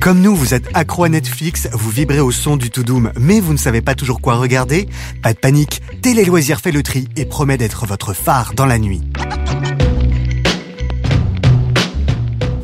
Comme nous, vous êtes accro à Netflix, vous vibrez au son du To Doom, mais vous ne savez pas toujours quoi regarder? Pas de panique, Télé Loisirs fait le tri et promet d'être votre phare dans la nuit.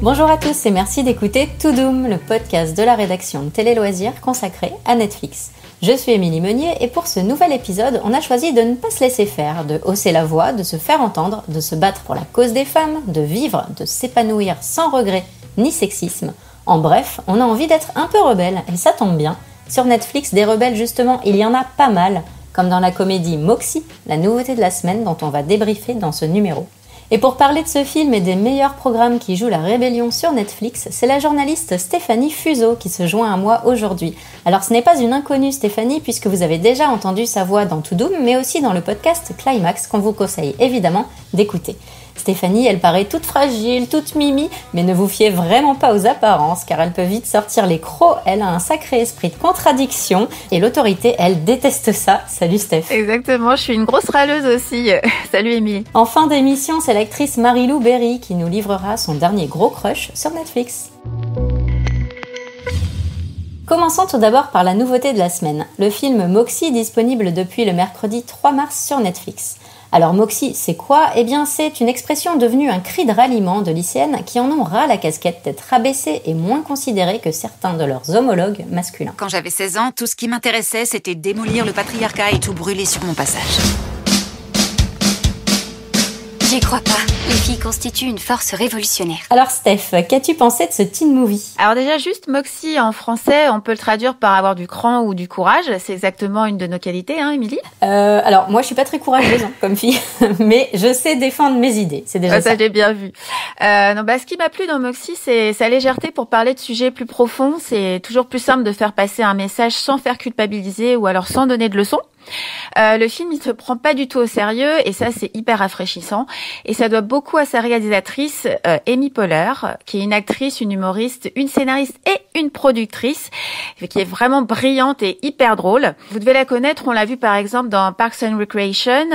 Bonjour à tous et merci d'écouter To Doom, le podcast de la rédaction de Télé Loisirs consacré à Netflix. Je suis Émilie Meunier et pour ce nouvel épisode, on a choisi de ne pas se laisser faire, de hausser la voix, de se faire entendre, de se battre pour la cause des femmes, de vivre, de s'épanouir sans regret ni sexisme. En bref, on a envie d'être un peu rebelle et ça tombe bien. Sur Netflix, des rebelles justement, il y en a pas mal, comme dans la comédie Moxie, la nouveauté de la semaine dont on va débriefer dans ce numéro. Et pour parler de ce film et des meilleurs programmes qui jouent la rébellion sur Netflix, c'est la journaliste Stéphanie Fuseau qui se joint à moi aujourd'hui. Alors ce n'est pas une inconnue Stéphanie puisque vous avez déjà entendu sa voix dans To Doom, mais aussi dans le podcast Climax qu'on vous conseille évidemment d'écouter. Stéphanie, elle paraît toute fragile, toute mimi, mais ne vous fiez vraiment pas aux apparences car elle peut vite sortir les crocs, elle a un sacré esprit de contradiction et l'autorité, elle déteste ça. Salut Steph. Exactement, je suis une grosse râleuse aussi. Salut Émilie. En fin d'émission, c'est l'actrice Marie-Lou Berry qui nous livrera son dernier gros crush sur Netflix. Commençons tout d'abord par la nouveauté de la semaine, le film Moxie disponible depuis le mercredi 3 mars sur Netflix. Alors Moxie, c'est quoi ? Eh bien c'est une expression devenue un cri de ralliement de lycéennes qui en ont ras la casquette d'être rabaissées et moins considérées que certains de leurs homologues masculins. Quand j'avais 16 ans, tout ce qui m'intéressait, c'était démolir le patriarcat et tout brûler sur mon passage. J'y crois pas. Les filles constituent une force révolutionnaire. Alors Steph, qu'as-tu pensé de ce teen movie ? Alors déjà, juste Moxie en français, on peut le traduire par avoir du cran ou du courage. C'est exactement une de nos qualités, hein, Émilie ? Alors moi, je suis pas très courageuse comme fille, mais je sais défendre mes idées. C'est déjà ça. Ça, j'ai bien vu. Ce qui m'a plu dans Moxie, c'est sa légèreté pour parler de sujets plus profonds. C'est toujours plus simple de faire passer un message sans faire culpabiliser ou alors sans donner de leçons. Le film, il se prend pas du tout au sérieux et ça, c'est hyper rafraîchissant. Et ça doit beaucoup à sa réalisatrice, Amy Poehler, qui est une actrice, une humoriste, une scénariste et une productrice, qui est vraiment brillante et hyper drôle. Vous devez la connaître, on l'a vu par exemple dans Parks and Recreation,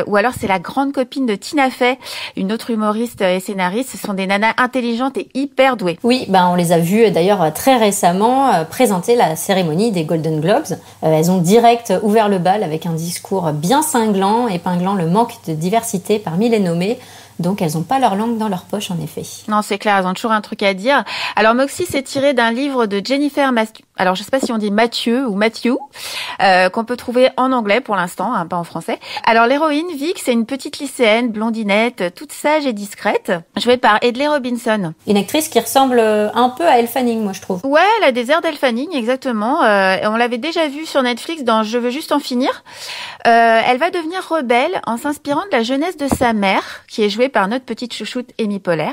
ou alors c'est la grande copine de Tina Fey, une autre humoriste et scénariste. Ce sont des nanas intelligentes et hyper douées. Oui, on les a vues d'ailleurs très récemment présenter la cérémonie des Golden Globes. Elles ont direct ouvert le bal avec un discours bien cinglant, épinglant le manque de diversité parmi les nommés. Donc elles n'ont pas leur langue dans leur poche en effet. Non, c'est clair, elles ont toujours un truc à dire. Alors Moxie, c'est tiré d'un livre de Jennifer alors je sais pas si on dit Matthew, qu'on peut trouver en anglais pour l'instant, hein, pas en français. Alors l'héroïne, Vic, c'est une petite lycéenne, blondinette, toute sage et discrète, jouée par Edley Robinson. Une actrice qui ressemble un peu à Elle Fanning, moi je trouve. Ouais, elle a des airs d'Elle Fanning, exactement. On l'avait déjà vue sur Netflix dans Je veux juste en finir. Elle va devenir rebelle en s'inspirant de la jeunesse de sa mère, qui est jouée par notre petite chouchoute Amy Poehler.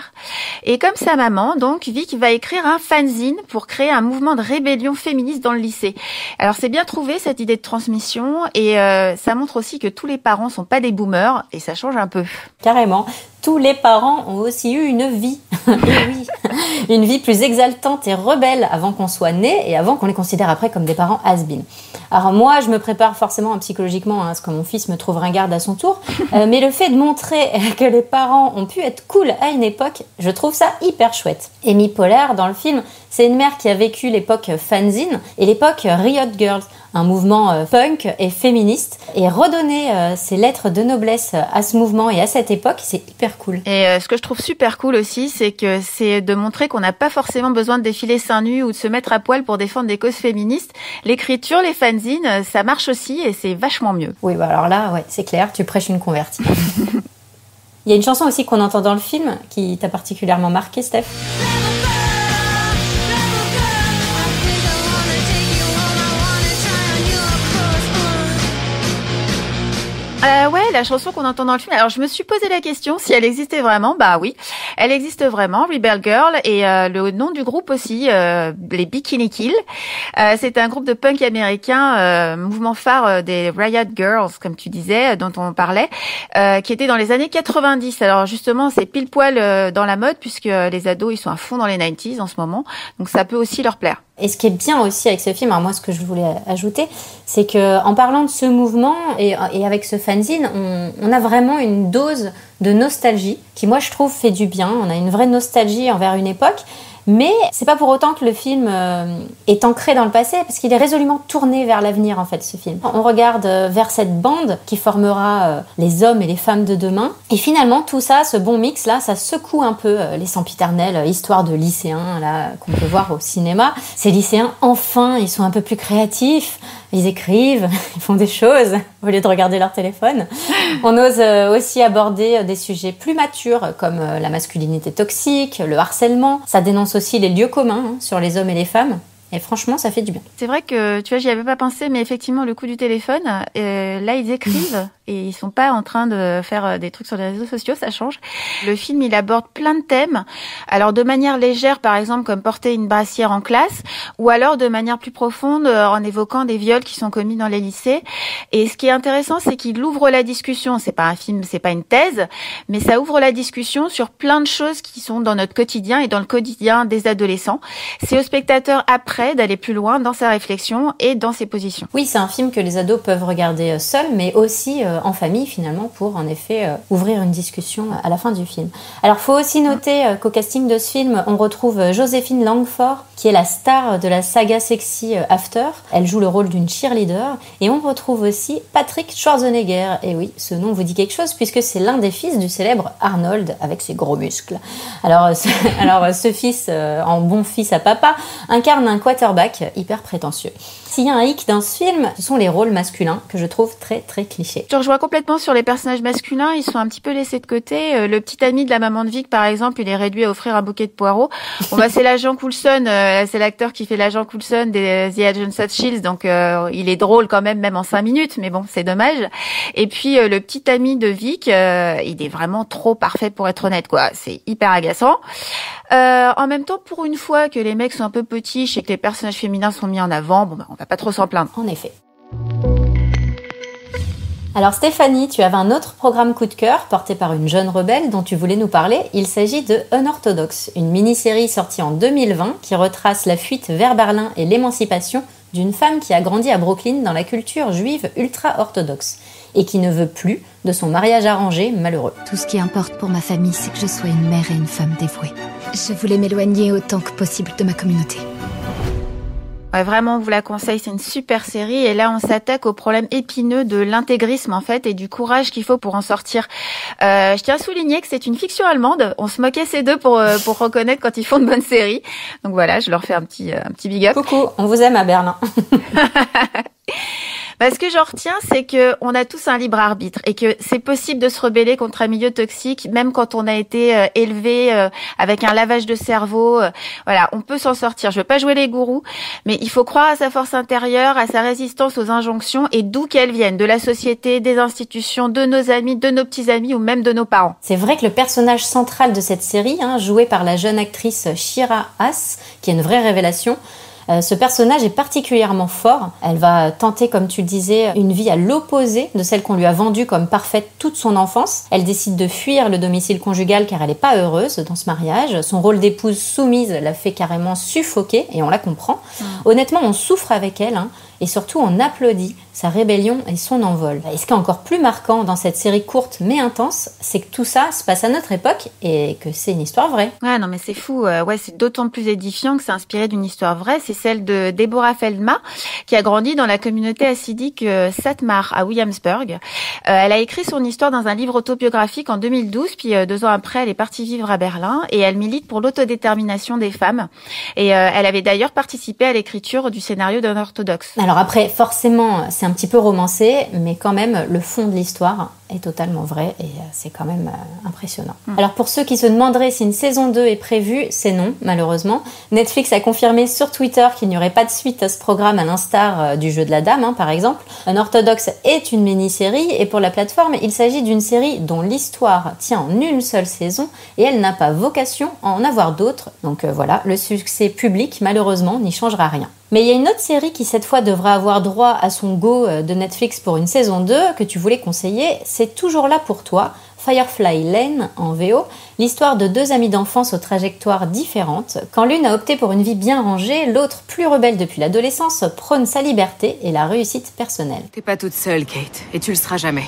Et comme sa maman, donc, Vic va écrire un fanzine pour créer un mouvement de rébellion féministe dans le lycée. Alors c'est bien trouvé cette idée de transmission et ça montre aussi que tous les parents sont pas des boomers et ça change un peu. Carrément. Tous les parents ont aussi eu une vie. Et oui, une vie plus exaltante et rebelle avant qu'on soit né et avant qu'on les considère après comme des parents has-been. Alors moi, je me prépare forcément psychologiquement à ce que mon fils me trouve ringarde à son tour, mais le fait de montrer que les parents ont pu être cool à une époque, je trouve ça hyper chouette. Amy Poehler, dans le film, c'est une mère qui a vécu l'époque fanzine et l'époque Riot Girls, un mouvement punk et féministe, et redonner ses lettres de noblesse à ce mouvement et à cette époque, c'est hyper cool. Et ce que je trouve super cool aussi, c'est que c'est de montrer qu'on n'a pas forcément besoin de défiler seins nus ou de se mettre à poil pour défendre des causes féministes. L'écriture, les fanzines, ça marche aussi et c'est vachement mieux. Oui, alors là, ouais, c'est clair, tu prêches une convertie. Il y a une chanson aussi qu'on entend dans le film qui t'a particulièrement marqué, Steph. Ouais, la chanson qu'on entend dans le film. Alors, je me suis posé la question si elle existait vraiment. Bah oui, elle existe vraiment, Rebel Girl, et le nom du groupe aussi, les Bikini Kill. C'est un groupe de punk américain, mouvement phare des Riot Girls, comme tu disais, dont on parlait, qui était dans les années 90. Alors justement, c'est pile poil dans la mode puisque les ados, ils sont à fond dans les 90s en ce moment. Donc ça peut aussi leur plaire. Et ce qui est bien aussi avec ce film, alors moi ce que je voulais ajouter, c'est que en parlant de ce mouvement et avec ce fanzine, on a vraiment une dose de nostalgie qui, moi je trouve, fait du bien. On a une vraie nostalgie envers une époque Mais c'est pas pour autant que le film est ancré dans le passé, parce qu'il est résolument tourné vers l'avenir, en fait, ce film. On regarde vers cette bande qui formera les hommes et les femmes de demain. Et finalement, tout ça, ce bon mix-là, ça secoue un peu les sempiternelles histoires de lycéens là, qu'on peut voir au cinéma. Ces lycéens, enfin, ils sont un peu plus créatifs. Ils écrivent, ils font des choses au lieu de regarder leur téléphone. On ose aussi aborder des sujets plus matures comme la masculinité toxique, le harcèlement. Ça dénonce aussi les lieux communs sur les hommes et les femmes. Et franchement, ça fait du bien. C'est vrai que, tu vois, j'y avais pas pensé, mais effectivement, le coup du téléphone, là, ils écrivent et ils sont pas en train de faire des trucs sur les réseaux sociaux, ça change. Le film, il aborde plein de thèmes. Alors, de manière légère, par exemple, comme porter une brassière en classe, ou alors de manière plus profonde, en évoquant des viols qui sont commis dans les lycées. Et ce qui est intéressant, c'est qu'il ouvre la discussion. C'est pas un film, c'est pas une thèse, mais ça ouvre la discussion sur plein de choses qui sont dans notre quotidien et dans le quotidien des adolescents. C'est au spectateur après d'aller plus loin dans sa réflexion et dans ses positions. Oui, c'est un film que les ados peuvent regarder seuls, mais aussi en famille finalement, pour en effet ouvrir une discussion à la fin du film. Alors, faut aussi noter qu'au casting de ce film, on retrouve Joséphine Langford, qui est la star de la saga sexy After. Elle joue le rôle d'une cheerleader. Et on retrouve aussi Patrick Schwarzenegger. Et oui, ce nom vous dit quelque chose, puisque c'est l'un des fils du célèbre Arnold, avec ses gros muscles. Alors ce fils, en bon fils à papa, incarne un quarterback hyper prétentieux. S'il y a un hic dans ce film, ce sont les rôles masculins que je trouve très très clichés. Je rejoins complètement sur les personnages masculins, ils sont un petit peu laissés de côté. Le petit ami de la maman de Vic, par exemple, il est réduit à offrir un bouquet de poireaux. Bon bah c'est l'agent Coulson, c'est l'acteur qui fait l'agent Coulson des The Agents of Shield, donc il est drôle quand même en 5 minutes, mais bon, c'est dommage. Et puis le petit ami de Vic, il est vraiment trop parfait pour être honnête, quoi. C'est hyper agaçant. En même temps, pour une fois que les mecs sont un peu petits, je sais que les personnages féminins sont mis en avant, bon bah on va pas trop s'en plaindre. En effet. Alors Stéphanie, tu avais un autre programme coup de cœur porté par une jeune rebelle dont tu voulais nous parler. Il s'agit de Unorthodox, une mini-série sortie en 2020 qui retrace la fuite vers Berlin et l'émancipation d'une femme qui a grandi à Brooklyn dans la culture juive ultra-orthodoxe et qui ne veut plus de son mariage arrangé malheureux. Tout ce qui importe pour ma famille, c'est que je sois une mère et une femme dévouées. Je voulais m'éloigner autant que possible de ma communauté. Ouais, vraiment, on vous la conseille, c'est une super série. Et là, on s'attaque au problème épineux de l'intégrisme, en fait, et du courage qu'il faut pour en sortir. Je tiens à souligner que c'est une fiction allemande. On se moquait ces deux pour reconnaître quand ils font de bonnes séries. Donc voilà, je leur fais un petit big up. Coucou, on vous aime à Berlin. Ce que j'en retiens, c'est que on a tous un libre arbitre et que c'est possible de se rebeller contre un milieu toxique, même quand on a été élevé avec un lavage de cerveau. Voilà, on peut s'en sortir. Je veux pas jouer les gourous, mais il faut croire à sa force intérieure, à sa résistance aux injonctions et d'où qu'elles viennent, de la société, des institutions, de nos amis, de nos petits amis ou même de nos parents. C'est vrai que le personnage central de cette série, joué par la jeune actrice Shira Haas, qui est une vraie révélation, ce personnage est particulièrement fort. Elle va tenter, comme tu le disais, une vie à l'opposé de celle qu'on lui a vendue comme parfaite toute son enfance. Elle décide de fuir le domicile conjugal car elle n'est pas heureuse dans ce mariage. Son rôle d'épouse soumise la fait carrément suffoquer et on la comprend. Honnêtement, on souffre avec elle et surtout on applaudit sa rébellion et son envol. Et ce qui est encore plus marquant dans cette série courte mais intense, c'est que tout ça se passe à notre époque et que c'est une histoire vraie. Ouais, non mais c'est fou. Ouais, c'est d'autant plus édifiant que c'est inspiré d'une histoire vraie. C'est celle de Deborah Feldman, qui a grandi dans la communauté hassidique Satmar à Williamsburg. Elle a écrit son histoire dans un livre autobiographique en 2012, puis 2 ans après, elle est partie vivre à Berlin et elle milite pour l'autodétermination des femmes. Et elle avait d'ailleurs participé à l'écriture du scénario d'Unorthodox. Alors après, forcément, c'est un petit peu romancé, mais quand même, le fond de l'histoire est totalement vrai et c'est quand même impressionnant. Alors pour ceux qui se demanderaient si une saison 2 est prévue, c'est non, malheureusement. Netflix a confirmé sur Twitter qu'il n'y aurait pas de suite à ce programme à l'instar du Jeu de la Dame, par exemple. Unorthodox est une mini-série et pour la plateforme, il s'agit d'une série dont l'histoire tient en une seule saison et elle n'a pas vocation à en avoir d'autres. Donc voilà, le succès public, malheureusement, n'y changera rien. Mais il y a une autre série qui cette fois devra avoir droit à son go de Netflix pour une saison 2 que tu voulais conseiller, c'est toujours là pour toi, Firefly Lane en VO, l'histoire de 2 amies d'enfance aux trajectoires différentes. Quand l'une a opté pour une vie bien rangée, l'autre, plus rebelle depuis l'adolescence, prône sa liberté et la réussite personnelle. T'es pas toute seule, Kate, et tu le seras jamais.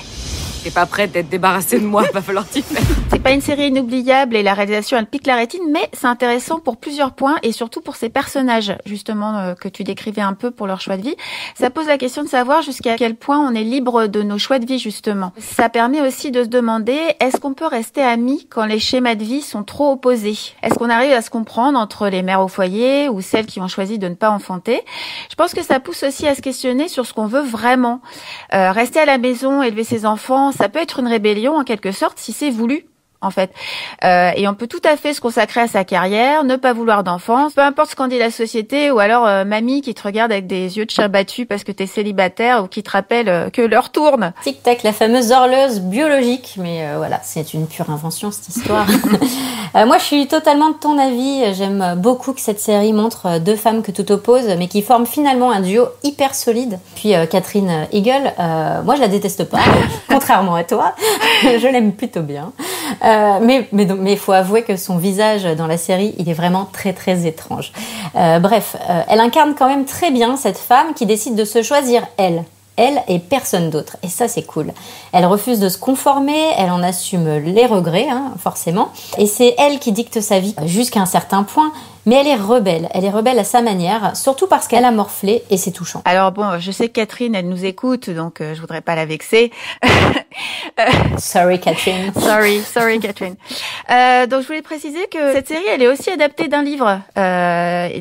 T'es pas prête d'être débarrassée de moi, va falloir t'y faire. C'est pas une série inoubliable et la réalisation elle pique la rétine, mais c'est intéressant pour plusieurs points et surtout pour ces personnages justement que tu décrivais un peu pour leur choix de vie. Ça pose la question de savoir jusqu'à quel point on est libre de nos choix de vie justement. Ça permet aussi de se demander est-ce qu'on peut rester amis quand les schémas de vie sont trop opposés? Est-ce qu'on arrive à se comprendre entre les mères au foyer ou celles qui ont choisi de ne pas enfanter? Je pense que ça pousse aussi à se questionner sur ce qu'on veut vraiment. Rester à la maison, élever ses enfants, ça peut être une rébellion en quelque sorte si c'est voulu. En fait. Et on peut tout à fait se consacrer à sa carrière, ne pas vouloir d'enfants, peu importe ce qu'en dit la société, ou alors mamie qui te regarde avec des yeux de chat battu parce que t'es célibataire ou qui te rappelle que l'heure tourne. Tic-tac, la fameuse horloge biologique, mais voilà, c'est une pure invention cette histoire. Moi, je suis totalement de ton avis. J'aime beaucoup que cette série montre deux femmes que tout oppose, mais qui forment finalement un duo hyper solide. Puis Catherine Hegel, moi je la déteste pas, contrairement à toi. Je l'aime plutôt bien. Mais faut avouer que son visage dans la série, il est vraiment très très étrange. Bref, elle incarne quand même très bien cette femme qui décide de se choisir elle et personne d'autre. Et ça, c'est cool. Elle refuse de se conformer, elle en assume les regrets, forcément. Et c'est elle qui dicte sa vie jusqu'à un certain point. Mais elle est rebelle à sa manière, surtout parce qu'elle a morflé et c'est touchant. Alors bon, je sais que Catherine, elle nous écoute, donc je voudrais pas la vexer. Sorry Catherine. Sorry Catherine. Donc je voulais préciser que cette série, elle est aussi adaptée d'un livre.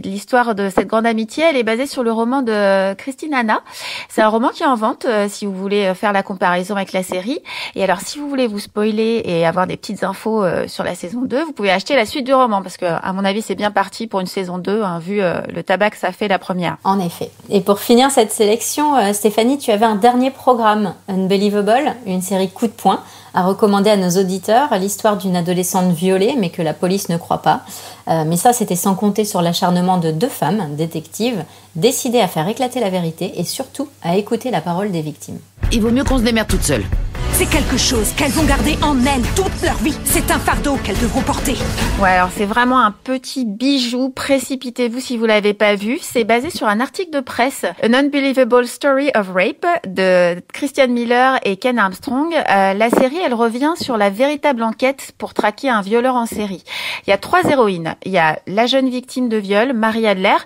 L'histoire de cette grande amitié, elle est basée sur le roman de Christine Hanna. C'est un roman qui est en vente, si vous voulez faire la comparaison avec la série. Et alors, si vous voulez vous spoiler et avoir des petites infos sur la saison 2, vous pouvez acheter la suite du roman, parce que à mon avis, c'est bien parti pour une saison 2, vu le tabac que ça fait la première. En effet. Et pour finir cette sélection, Stéphanie, tu avais un dernier programme, Unbelievable, une série coup de poing, à recommander à nos auditeurs, l'histoire d'une adolescente violée, mais que la police ne croit pas. Mais ça, c'était sans compter sur l'acharnement de deux femmes, détectives, décidées à faire éclater la vérité et surtout à écouter la parole des victimes. Il vaut mieux qu'on se démerde toute seule. C'est quelque chose qu'elles vont garder en elles toute leur vie. C'est un fardeau qu'elles devront porter. Ouais, alors c'est vraiment un petit bijou. Précipitez-vous si vous l'avez pas vu. C'est basé sur un article de presse, An Unbelievable Story of Rape, de Christian Miller et Ken Armstrong. La série, elle revient sur la véritable enquête pour traquer un violeur en série. Il y a 3 héroïnes. Il y a la jeune victime de viol, Marie Adler,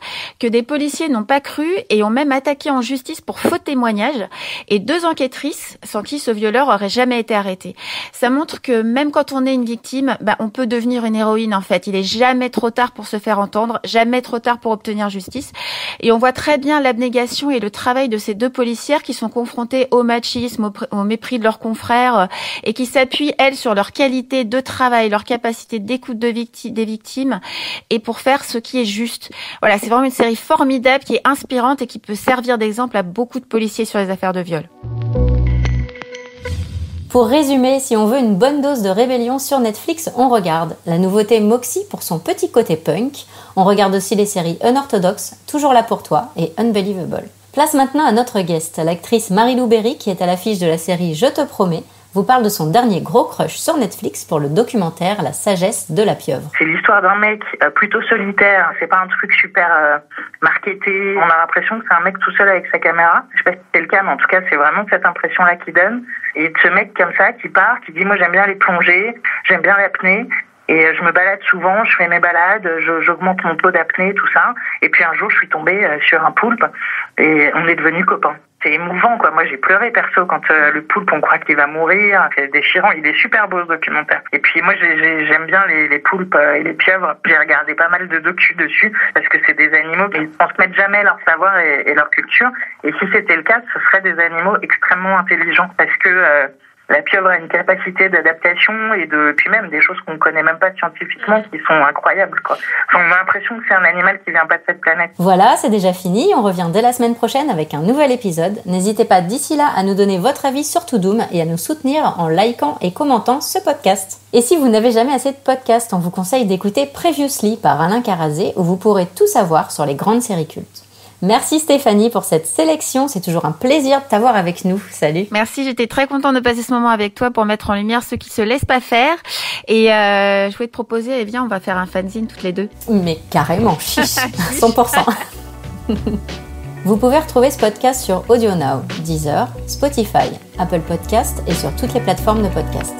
que des policiers n'ont pas cru et ont même attaqué en justice pour faux témoignage, et 2 enquêtrices sans qui ce violeur aurait jamais été arrêté. Ça montre que même quand on est une victime, on peut devenir une héroïne en fait. Il est jamais trop tard pour se faire entendre, jamais trop tard pour obtenir justice. Et on voit très bien l'abnégation et le travail de ces 2 policières qui sont confrontées au machisme, au mépris de leurs confrères et qui s'appuient, elles, sur leur qualité de travail, leur capacité d'écoute des victimes et pour faire ce qui est juste. Voilà, c'est vraiment une série formidable qui est inspirante et qui peut servir d'exemple à beaucoup de policiers sur les affaires de viol. Pour résumer, si on veut une bonne dose de rébellion sur Netflix, on regarde la nouveauté Moxie pour son petit côté punk. On regarde aussi les séries Unorthodox, Toujours là pour toi et Unbelievable. Place maintenant à notre guest, l'actrice Marie-Lou Berry qui est à l'affiche de la série Je te promets, vous parle de son dernier gros crush sur Netflix pour le documentaire La sagesse de la pieuvre. C'est l'histoire d'un mec plutôt solitaire, c'est pas un truc super marketé. On a l'impression que c'est un mec tout seul avec sa caméra. Je sais pas si c'est le cas, mais en tout cas c'est vraiment cette impression-là qu'il donne. Et ce mec comme ça qui part, qui dit moi j'aime bien les plongées, j'aime bien l'apnée. Et je me balade souvent, je fais mes balades, j'augmente mon taux d'apnée, tout ça. Et puis un jour, je suis tombée sur un poulpe et on est devenus copains. C'est émouvant, quoi. Moi, j'ai pleuré perso quand le poulpe, on croit qu'il va mourir. C'est déchirant. Il est super beau, ce documentaire. Et puis moi, j'aime bien les poulpes et les pieuvres. J'ai regardé pas mal de docus dessus parce que c'est des animaux qui ne transmettent jamais leur savoir et leur culture. Et si c'était le cas, ce seraient des animaux extrêmement intelligents parce que la pieuvre a une capacité d'adaptation et puis même des choses qu'on connaît même pas scientifiquement qui sont incroyables, quoi. Enfin, on a l'impression que c'est un animal qui vient pas de cette planète. Voilà, c'est déjà fini. On revient dès la semaine prochaine avec un nouvel épisode. N'hésitez pas d'ici là à nous donner votre avis sur Toudoum et à nous soutenir en likant et commentant ce podcast. Et si vous n'avez jamais assez de podcasts, on vous conseille d'écouter Previously par Alain Carazé où vous pourrez tout savoir sur les grandes séries cultes. Merci Stéphanie pour cette sélection, c'est toujours un plaisir de t'avoir avec nous. Salut. Merci, j'étais très contente de passer ce moment avec toi pour mettre en lumière ceux qui se laissent pas faire. Et je voulais te proposer, viens, on va faire un fanzine toutes les 2. Mais carrément, chiche, 100%. Vous pouvez retrouver ce podcast sur AudioNow, Deezer, Spotify, Apple Podcasts et sur toutes les plateformes de podcast.